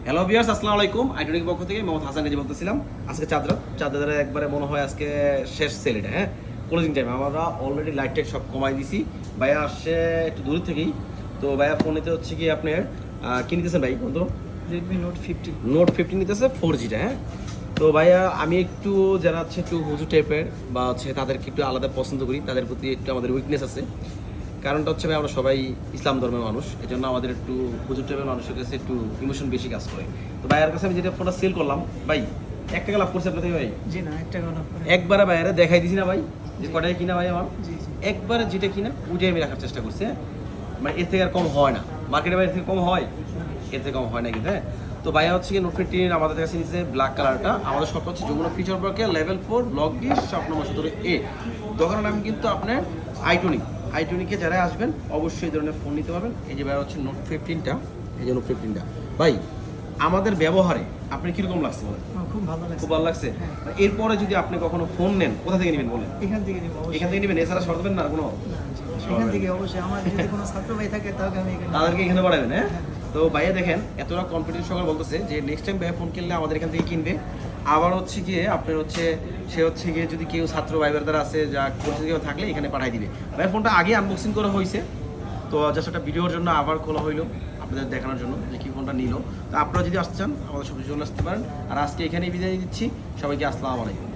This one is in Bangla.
হ্যালো ভিউয়ার্স, আসসালামু আলাইকুম। আইটনিক পক্ষ থেকে মোহাম্মদ হাসান গাজী বলতেছিলাম। আজকে চাঁদরাত একবারে মনে হয় আজকে শেষ সেল এটা, হ্যাঁ, ক্লোজিং টাইম। আমরা অলরেডি লাইট টাইট সব কমাই দিছি। ভাইয়া আসছে একটু দূর থেকেই, তো ভাইয়া ফোন নিতে হচ্ছে কি আপনার কি নিতেছেন ভাই? বলতো রেডমি নোট 15 নিতেছে 4Gটা, হ্যাঁ। তো ভাইয়া আমি একটু যারা হচ্ছে একটু হুজুর টাইপের বা হচ্ছে তাদেরকে একটু আলাদা পছন্দ করি, তাদের প্রতি একটু আমাদের উইকনেস আছে। কারণটা হচ্ছে ভাই আমরা সবাই ইসলাম ধর্মের মানুষ, এই জন্য আমাদের একটু হুজুর টাইপের মানুষের কাছে একটু ইমোশন বেশি কাজ করে। তো ভাইয়ার কাছে আমি যেটা ফোনটা সেল করলাম, ভাই 1 টাকা লাভ করছে আপনার থেকে ভাই? জি না, 1 টাকা লাভ করে। একবারে ভাইয়ারে দেখাই দিছি না ভাই যে কটায় কিনা ভাই আমার? জি জি। একবারে যেটা কিনা ওইটাই আমি রাখার চেষ্টা করছি, হ্যাঁ। মানে এর থেকে আর কম হয় না, মার্কেটে ভাই এর থেকে কম হয়, এর থেকে কম হয় না কিন্তু, হ্যাঁ। তো ভাইয়া হচ্ছে কি নোট 15 আমাদের কাছে নিচ্ছে ব্ল্যাক কালারটা। আমাদের শপ হচ্ছে যমুনা ফিচার পার্কে level 4 block D shop number 17A। দোকানের নাম কিন্তু আপনার আইটনিকে যারা আসবেন অবশ্যই এই ধরনের ফোন নিতে পারবেন। এই যে ভাই হচ্ছে নোট 15টা, এই যে নোট 15টা ভাই আমাদের ব্যবহারে আপনি কিরকম লাগছে বলেন? আমার খুব ভালো লাগছে। খুব ভালো লাগছে। এরপরে যদি আপনি কখনো ফোন নেন, কোথা থেকে নেবেন বলেন? এখান থেকে নিব অবশ্যই। এখান থেকে নেবেন, এছাড়া শর্ত দেবেন না আর কোনো? না, জি, এখান থেকে অবশ্যই। আমার যদি কোনো ছাত্র ভাই থাকে তাহলে আমি এখানে তাদেরকে এখানে পাঠাবেন, হ্যাঁ। তো ভাইয়া দেখেন এতটা কনফিডেন্স সহকারে বলতেছে যে নেক্সট টাইম ভাইয়া ফোন কিনলে আমাদের এখান থেকে কিনবে। আবার হচ্ছে গিয়ে আপনার হচ্ছে সে হচ্ছে গিয়ে যদি কেউ ছাত্র ভাই বোনেরা আছে যা পরিচিত কেউ থাকলে এখানে পাঠিয়ে দিবে। ভাইয়া ফোনটা আগে আনবক্সিং করা হয়েছে, তো জাস্ট একটা ভিডিওর জন্য আবার খোলা হইলো আপনাদের দেখানোর জন্য যে কি ফোনটা নিল। তো আপনারা যদি আসতে চান আমাদের সবজি চলে আসতে পারেন। আর আজকে এখানেই বিদায় দিচ্ছি সবাইকে। আসসালামু আলাইকুম।